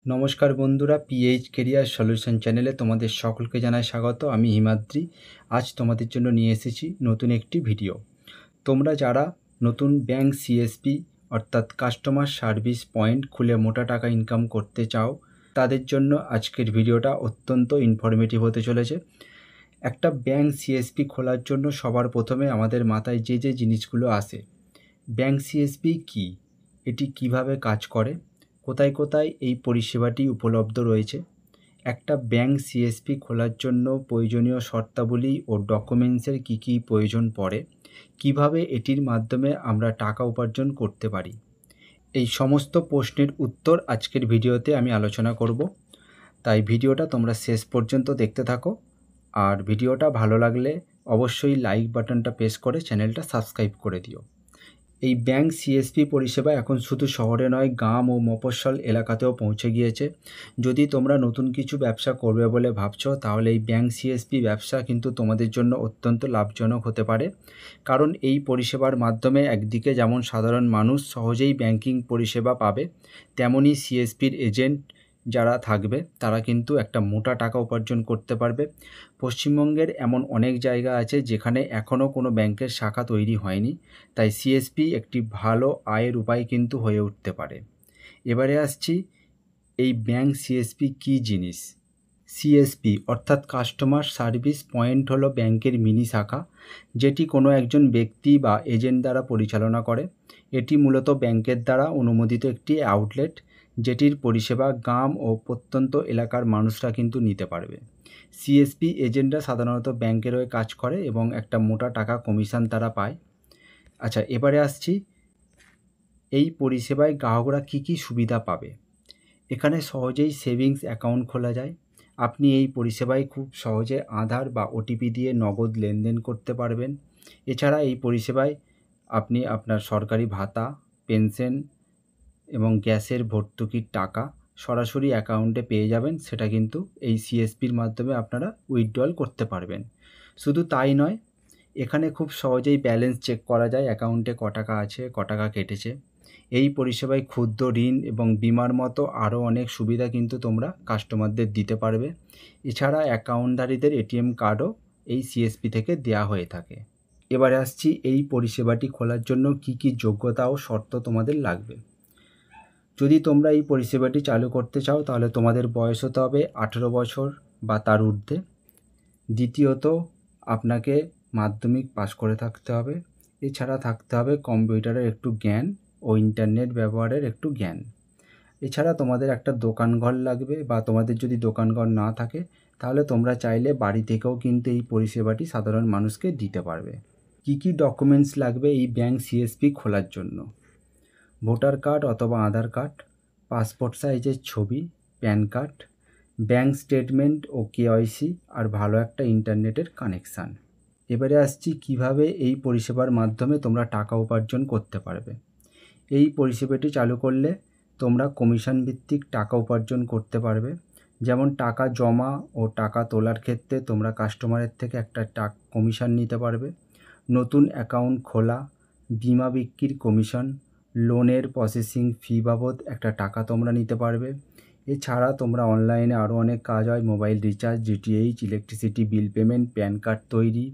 নমস্কার বন্ধুরা, pH career solution চ্যানেলে তোমাদের সকলকে জানাই স্বাগত। আমি হিমাদ্রি। আজ তোমাদের জন্য নিয়ে এসেছি নতুন একটি ভিডিও। তোমরা যারা নতুন ব্যাংক সিএসপি অর্থাৎ কাস্টমার সার্ভিস পয়েন্ট খুলে মোটা টাকা ইনকাম করতে চাও, তাদের জন্য আজকের ভিডিওটা অত্যন্ত ইনফরমেটিভ হতে চলেছে। একটা ব্যাংক সিএসপি খোলার জন্য সবার প্রথমে আমাদের মাথায় যে জিনিসগুলো আসে, ব্যাংক সিএসপি কী, এটি কিভাবে কাজ করে, কোথায় কোথায় এই পরিষেবাটি উপলব্ধ রয়েছে, একটা ব্যাংক সিএসপি খোলার জন্য প্রয়োজনীয় শর্তাবলী ও ডকুমেন্টসের কী প্রয়োজন পড়ে, কিভাবে এটির মাধ্যমে আমরা টাকা উপার্জন করতে পারি, এই সমস্ত প্রশ্নের উত্তর আজকের ভিডিওতে আমি আলোচনা করব। তাই ভিডিওটা তোমরা শেষ পর্যন্ত দেখতে থাকো। আর ভিডিওটা ভালো লাগলে অবশ্যই লাইক বাটনটা প্রেস করে চ্যানেলটা সাবস্ক্রাইব করে দিও। এই ব্যাংক সিএসপি পরিষেবা এখন শুধু শহরে নয়, গ্রাম ও মফস্বল এলাকাতেও পৌঁছে গিয়েছে। যদি তোমরা নতুন কিছু ব্যবসা করবে বলে ভাবছো, তাহলে এই ব্যাংক সিএসপি ব্যবসা কিন্তু তোমাদের জন্য অত্যন্ত লাভজনক হতে পারে। কারণ এই পরিষেবার মাধ্যমে একদিকে যেমন সাধারণ মানুষ সহজেই ব্যাংকিং পরিষেবা পাবে, তেমনই সিএসপির এজেন্ট যারা থাকবে তারা কিন্তু একটা মোটা টাকা উপার্জন করতে পারবে। পশ্চিমবঙ্গের এমন অনেক জায়গা আছে যেখানে এখনও কোনো ব্যাংকের শাখা তৈরি হয়নি, তাই সিএসপি একটি ভালো আয়ের উপায় কিন্তু হয়ে উঠতে পারে। এবারে আসছি, এই ব্যাংক সিএসপি কী জিনিস। সিএসপি অর্থাৎ কাস্টমার সার্ভিস পয়েন্ট হলো ব্যাংকের মিনি শাখা, যেটি কোনো একজন ব্যক্তি বা এজেন্ট দ্বারা পরিচালনা করে। এটি মূলত ব্যাংকের দ্বারা অনুমোদিত একটি আউটলেট, যেটির পরিষেবা গ্রাম ও প্রত্যন্ত এলাকার মানুষরা কিন্তু নিতে পারবে। সিএসপি এজেন্টরা সাধারণত ব্যাংকের হয়ে কাজ করে এবং একটা মোটা টাকা কমিশন তারা পায়। আচ্ছা, এবারে আসছি, এই পরিষেবায় গ্রাহকরা কী সুবিধা পাবে। এখানে সহজেই সেভিংস অ্যাকাউন্ট খোলা যায়। আপনি এই পরিষেবায় খুব সহজে আধার বা ওটিপি দিয়ে নগদ লেনদেন করতে পারবেন। এছাড়া এই পরিষেবায় আপনি আপনার সরকারি ভাতা, পেনশন এবং গ্যাসের ভর্তুকির টাকা সরাসরি অ্যাকাউন্টে পেয়ে যাবেন। সেটা কিন্তু এই সিএসপির মাধ্যমে আপনারা উইথড্রল করতে পারবেন। শুধু তাই নয়, এখানে খুব সহজেই ব্যালেন্স চেক করা যায়, অ্যাকাউন্টে ক টাকা আছে, ক টাকা কেটেছে। এই পরিষেবায় ক্ষুদ্র ঋণ এবং বিমার মতো আরও অনেক সুবিধা কিন্তু তোমরা কাস্টমারদের দিতে পারবে। এছাড়া অ্যাকাউন্টধারীদের এটিএম কার্ডও এই সিএসপি থেকে দেওয়া হয়ে থাকে। এবারে আসছি, এই পরিষেবাটি খোলার জন্য কী যোগ্যতা ও শর্ত তোমাদের লাগবে। যদি তোমরা এই পরিষেবাটি চালু করতে চাও, তাহলে তোমাদের বয়স হতে হবে 18 বছর বা তার ঊর্ধ্বে। দ্বিতীয়ত, আপনাকে মাধ্যমিক পাশ করে থাকতে হবে। এছাড়া থাকতে হবে কম্পিউটারের একটু জ্ঞান ও ইন্টারনেট ব্যবহারের একটু জ্ঞান। এছাড়া তোমাদের একটা দোকানঘর লাগবে, বা তোমাদের যদি দোকানঘর না থাকে তাহলে তোমরা চাইলে বাড়ি থেকেও কিন্তু এই পরিষেবাটি সাধারণ মানুষকে দিতে পারবে। কী ডকুমেন্টস লাগবে এই ব্যাংক সিএসপি খোলার জন্য। ভোটার কার্ড অথবা আধার কার্ড, পাসপোর্ট সাইজের ছবি, প্যান কার্ড, ব্যাংক স্টেটমেন্ট ও কেওয়াইসি, আর ভালো একটা ইন্টারনেটের কানেকশান। এবারে আসছি, কিভাবে এই পরিষেবার মাধ্যমে তোমরা টাকা উপার্জন করতে পারবে। এই পরিষেবাটি চালু করলে তোমরা কমিশন ভিত্তিক টাকা উপার্জন করতে পারবে। যেমন টাকা জমা ও টাকা তোলার ক্ষেত্রে তোমরা কাস্টমারের থেকে একটা কমিশন নিতে পারবে। নতুন অ্যাকাউন্ট খোলা, বিমা বিক্রির কমিশন, লোনের প্রসেসিং ফি বাবদ একটা টাকা তোমরা নিতে পারবে। এছাড়া তোমরা অনলাইনে আরও অনেক কাজ হয়, mobile recharge, DTH, electricity bill payment, pan card তৈরি,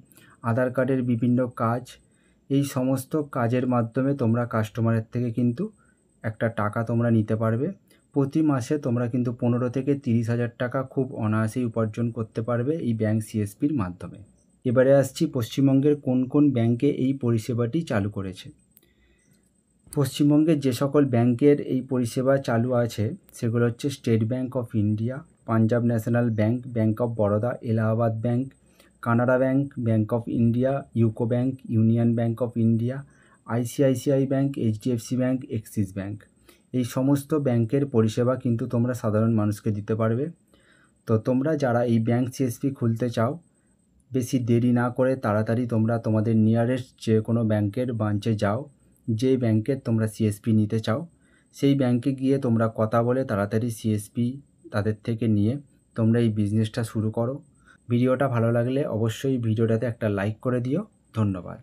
আধার কার্ডের বিভিন্ন কাজ। এই সমস্ত কাজের মাধ্যমে তোমরা কাস্টমারের থেকে কিন্তু একটা টাকা তোমরা নিতে পারবে। প্রতি মাসে তোমরা কিন্তু 15 থেকে 30,000 টাকা খুব অনায়াসেই উপার্জন করতে পারবে এই ব্যাংক সিএসপির মাধ্যমে। এবারে আসছি, পশ্চিমবঙ্গের কোন কোন ব্যাংকে এই পরিষেবাটি চালু করেছে। পশ্চিমবঙ্গের যে সকল ব্যাংকের এই পরিষেবা চালু আছে সেগুলো হচ্ছে State Bank of India, Punjab National Bank, Bank of Baroda, Allahabad Bank, Canara Bank, Bank of India, UCO Bank, Union Bank of India, ICICI Bank, HDFC Bank, Axis Bank. এই সমস্ত ব্যাংকের পরিষেবা কিন্তু তোমরা সাধারণ মানুষকে দিতে পারবে। তো তোমরা যারা এই ব্যাংক সিএসপি খুলতে চাও, বেশি দেরি না করে তাড়াতাড়ি তোমরা তোমাদের নিয়ারেস্ট যে কোনো ব্যাংকের ব্রাঞ্চে যাও। যে ব্যাংকের তোমরা সিএসপি নিতে চাও সেই ব্যাংকে গিয়ে তোমরা কথা বলে তাড়াতাড়ি সিএসপি তাদের থেকে নিয়ে তোমরা এই বিজনেসটা শুরু করো। ভিডিওটা ভালো লাগলে অবশ্যই ভিডিওটাতে একটা লাইক করে দিও। ধন্যবাদ।